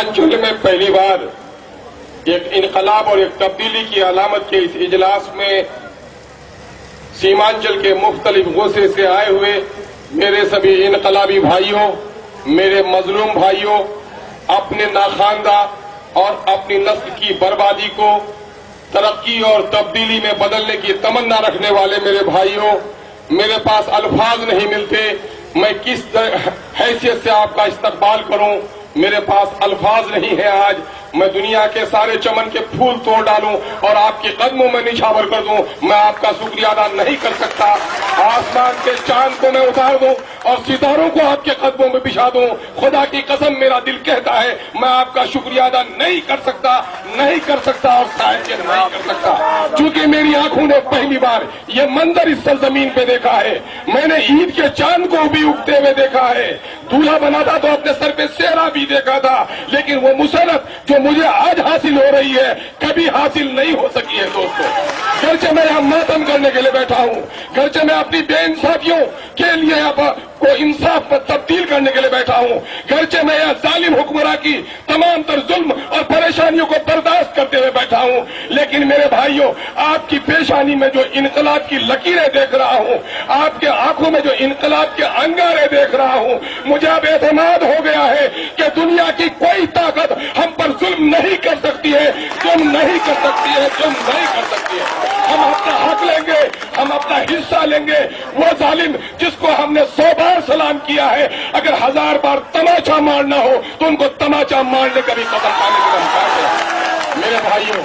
सीमांचल में पहली बार एक इनकलाब और एक तब्दीली की अलामत के इस इजलास में सीमांचल के मुख्तलिफ गोसे से आए हुए मेरे सभी इनकलाबी भाइयों, मेरे मजलूम भाइयों, अपने नाखानदा और अपनी नस्ल की बर्बादी को तरक्की और तब्दीली में बदलने की तमन्ना रखने वाले मेरे भाइयों, मेरे पास अल्फाज नहीं मिलते, मैं किस हैसियत से आपका इस्तकबाल करूं, मेरे पास अल्फाज नहीं है। आज मैं दुनिया के सारे चमन के फूल तोड़ डालूं और आपके कदमों में निछावर कर दूं, मैं आपका शुक्रिया अदा नहीं कर सकता। आसमान के चांद को मैं उतार दूं और सितारों को आपके कदमों में बिछा दूं, खुदा की कसम मेरा दिल कहता है मैं आपका शुक्रिया अदा नहीं कर सकता और शायद नहीं कर सकता, क्योंकि मेरी आंखों ने पहली बार ये मंजर इस सरजमीन पे देखा है। मैंने ईद के चांद को भी उगते हुए देखा है, दूल्हा बना था तो अपने सर पे सेहरा भी देखा था, लेकिन वो मुसरत जो मुझे आज हासिल हो रही है कभी हासिल नहीं हो सकी है। दोस्तों, गर्चे मैं यहां मातम करने के लिए बैठा हूं, गर्चे मैं अपनी बेइंसाफियों के लिए को इंसाफ पर तब्दील करने के लिए बैठा हूं, गर्चे मैं यहां जालिम हुक्मरां की तमाम तर जुल्म और परेशानियों को बर्दाश्त करते हुए बैठा हूं, लेकिन मेरे भाइयों, आपकी पेशानी में जो इनकलाब की लकीरें देख रहा हूं, आपके आंखों में जो इनकलाब के अंगारे देख रहा हूं, मुझे अब एतमाद हो गया है कि दुनिया की कोई ताकत हम पर जुल्म नहीं कर सकती है, जुल्म नहीं कर सकती है, जुल्म नहीं कर सकती है। हम अपना हक लेंगे, हम अपना हिस्सा लेंगे। वो जालिम जिसको हमने 100 बार सलाम किया है, अगर 1000 बार तमाचा मारना हो तो उनको तमाचा मारने का भी कदम पाने के लिए है। मेरे भाइयों,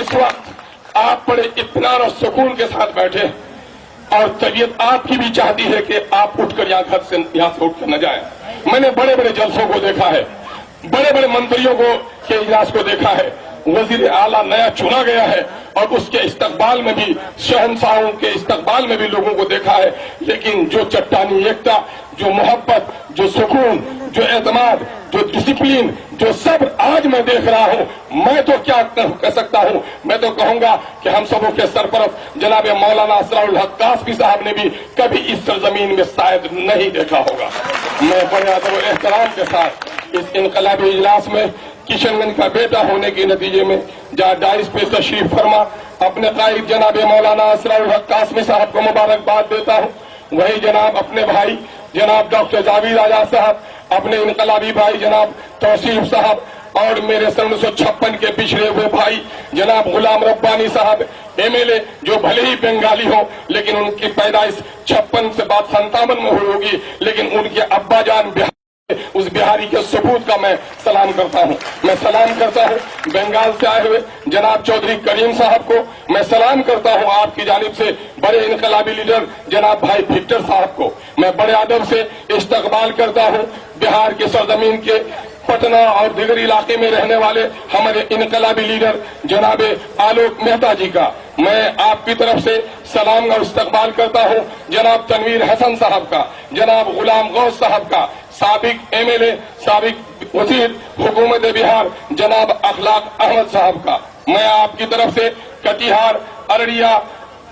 इस वक्त आप बड़े इत्मीनान और सुकून के साथ बैठे और तबीयत आपकी भी चाहती है कि आप उठकर यहां से उठकर न जाएं। मैंने बड़े बड़े जलसों को देखा है, बड़े बड़े मंत्रियों को के इजलास को देखा है, वजीर आला नया चुना गया है और उसके इस्तकबाल में भी, शहंशाहों के इस्तकबाल में भी लोगों को देखा है, लेकिन जो चट्टानी एकता, जो मोहब्बत, जो सुकून, जो एतमाद, जो डिसिप्लिन, जो सब्र आज मैं देख रहा हूं, मैं तो क्या कह सकता हूं, मैं तो कहूंगा कि हम सबों के सरपरस्त जनाब मौलाना असरारुल हक कासमी साहब ने भी कभी इस सरजमीन में शायद नहीं देखा होगा। मैं बड़े अदब और एहतराम के साथ इस इनकलाबी इजलास में किशनगंज का बेटा होने के नतीजे में जहां डाइस पे तशरीफ फरमा अपने कायद जनाब मौलाना असरारुल हक कासमी साहब को मुबारकबाद देता हूं, वही जनाब अपने भाई जनाब डॉक्टर जावेद आजाद साहब, अपने इनकलाबी भाई जनाब तौसीफ साहब और मेरे 1956 के पिछड़े हुए भाई जनाब गुलाम रब्बानी साहब एमएलए, जो भले ही बंगाली हो लेकिन उनकी पैदाइश 56 से बाद 57 में हुई होगी, लेकिन उनके अब्बा जान उस बिहारी के सबूत का मैं सलाम करता हूं। मैं सलाम करता हूं बंगाल से आए हुए जनाब चौधरी करीम साहब को, मैं सलाम करता हूं आपकी जानिब से बड़े इनकलाबी लीडर जनाब भाई विक्टर साहब को, मैं बड़े अदब से इस्तकबाल करता हूं बिहार के सरजमीन के पटना और दीगर इलाके में रहने वाले हमारे इनकलाबी लीडर जनाब आलोक मेहता जी का। मैं आपकी तरफ से सलाम और इस्तकबाल करता हूं जनाब तनवीर हसन साहब का, जनाब गुलाम गौस साहब का, साबिक एमएलए, साबिक वजीर हुकूमत बिहार जनाब अखलाक अहमद साहब का। मैं आपकी तरफ से कटिहार, अररिया,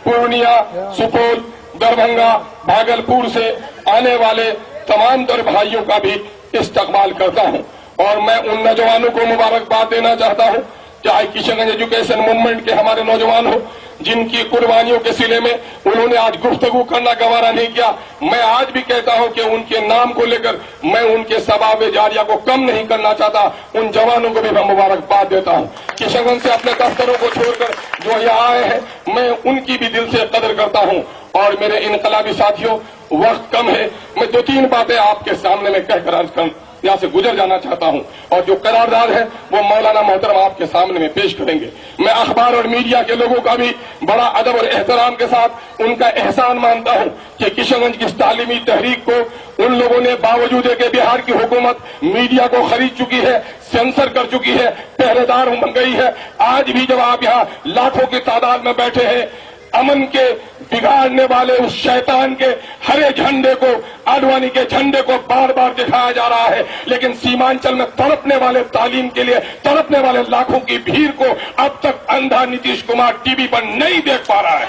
पूर्णिया, सुपौल, दरभंगा, भागलपुर से आने वाले तमाम दर भाइयों का भी इस्तकबाल करता हूं और मैं उन नौजवानों को मुबारकबाद देना चाहता हूं, चाहे किशनगंज एजुकेशन मूवमेंट के हमारे नौजवान हो, जिनकी कुर्बानियों के सिले में उन्होंने आज गुफ्तगू करना गवारा नहीं किया। मैं आज भी कहता हूं कि उनके नाम को लेकर मैं उनके सबाब जारिया को कम नहीं करना चाहता, उन जवानों को भी मैं मुबारकबाद देता हूं। किशनगंज से अपने दफ्तरों को छोड़कर जो यहाँ आए हैं, मैं उनकी भी दिल से कदर करता हूं। और मेरे इनकलाबी साथियों, वक्त कम है, मैं 2-3 बातें आपके सामने में कहकर अर्ज कर यहां से गुजर जाना चाहता हूं और जो करारदाद है वो मौलाना मोहतरम आपके सामने में पेश करेंगे। मैं अखबार और मीडिया के लोगों का भी बड़ा अदब और एहतराम के साथ उनका एहसान मानता हूं कि किशनगंज की तालीमी तहरीक को उन लोगों ने बावजूद के बिहार की हुकूमत मीडिया को खरीद चुकी है, सेंसर कर चुकी है, पहरेदार बन गई है। आज भी जब आप यहाँ लाखों की तादाद में बैठे हैं, अमन के बिगाड़ने वाले उस शैतान के हरे झंडे को, आडवाणी के झंडे को बार बार दिखाया जा रहा है, लेकिन सीमांचल में तड़पने वाले, तालीम के लिए तड़पने वाले लाखों की भीड़ को अब तक अंधा नीतीश कुमार टीवी पर नहीं देख पा रहा है।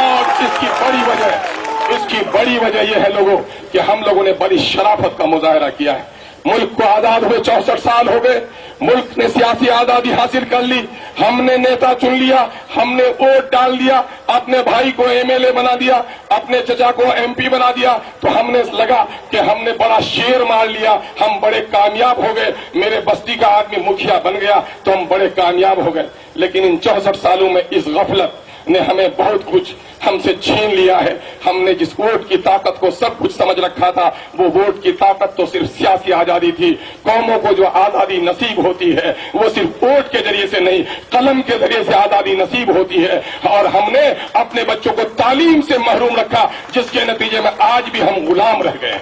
और इसकी बड़ी वजह यह है लोगों कि हम लोगों ने बड़ी शराफत का मुजाहरा किया है। मुल्क को आजाद हुए 64 साल हो गए, मुल्क ने सियासी आजादी हासिल कर ली, हमने नेता चुन लिया, हमने वोट डाल दिया, अपने भाई को एमएलए बना दिया, अपने चचा को एमपी बना दिया, तो हमने लगा कि हमने बड़ा शेर मार लिया, हम बड़े कामयाब हो गए, मेरे बस्ती का आदमी मुखिया बन गया तो हम बड़े कामयाब हो गए। लेकिन इन 64 सालों में इस गफलत ने हमें बहुत कुछ हमसे छीन लिया है। हमने जिस वोट की ताकत को सब कुछ समझ रखा था, वो वोट की ताकत तो सिर्फ सियासी आजादी थी। कौमों को जो आजादी नसीब होती है वो सिर्फ वोट के जरिए से नहीं, कलम के जरिए से आजादी नसीब होती है। और हमने अपने बच्चों को तालीम से महरूम रखा, जिसके नतीजे में आज भी हम गुलाम रह गए।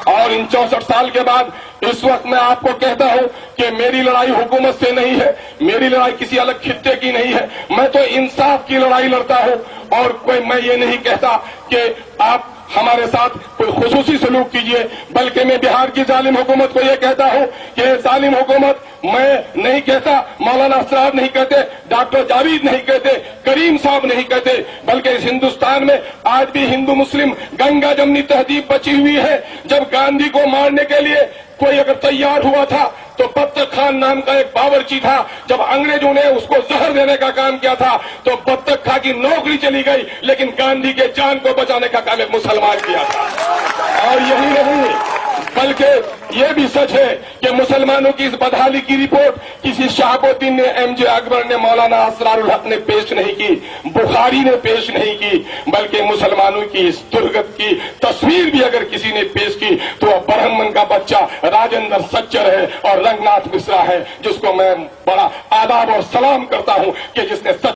और इन 64 साल के बाद इस वक्त मैं आपको कहता हूं कि मेरी लड़ाई हुकूमत से नहीं है, मेरी लड़ाई किसी अलग खित्ते की नहीं है, मैं तो इंसाफ की लड़ाई लड़ता हूं। और कोई मैं ये नहीं कहता कि आप हमारे साथ कोई खुसूसी सलूक कीजिए, बल्कि मैं बिहार की जालिम हुकूमत को ये कहता हूं कि जालिम हुकूमत, मैं नहीं कहता, मौलाना असरार नहीं कहते, डॉक्टर जावेद नहीं कहते, करीम साहब नहीं कहते, बल्कि इस हिंदुस्तान में आज भी हिंदू मुस्लिम गंगा जमनी तहजीब बची हुई है। जब गांधी को मारने के लिए कोई अगर तैयार हुआ था तो बत्तख खान नाम का एक बावर्ची था, जब अंग्रेजों ने उसको जहर देने का काम किया था तो बत्तख खां की नौकरी चली गई, लेकिन गांधी के जान को बचाने का काम एक मुसलमान किया था। और यही नहीं, बल्कि ये भी सच है कि मुसलमानों की इस बदहाली की रिपोर्ट किसी शहाबुद्दीन ने, एमजे अकबर ने, मौलाना असरारुल हक ने पेश नहीं की, बुखारी ने पेश नहीं की, बल्कि मुसलमानों की इस दुर्गत की तस्वीर भी अगर किसी ने पेश की तो वह ब्राह्मण का बच्चा राजेंद्र सच्चर है और रंगनाथ मिश्रा है, जिसको मैं बड़ा आदाब और सलाम करता हूं कि जिसने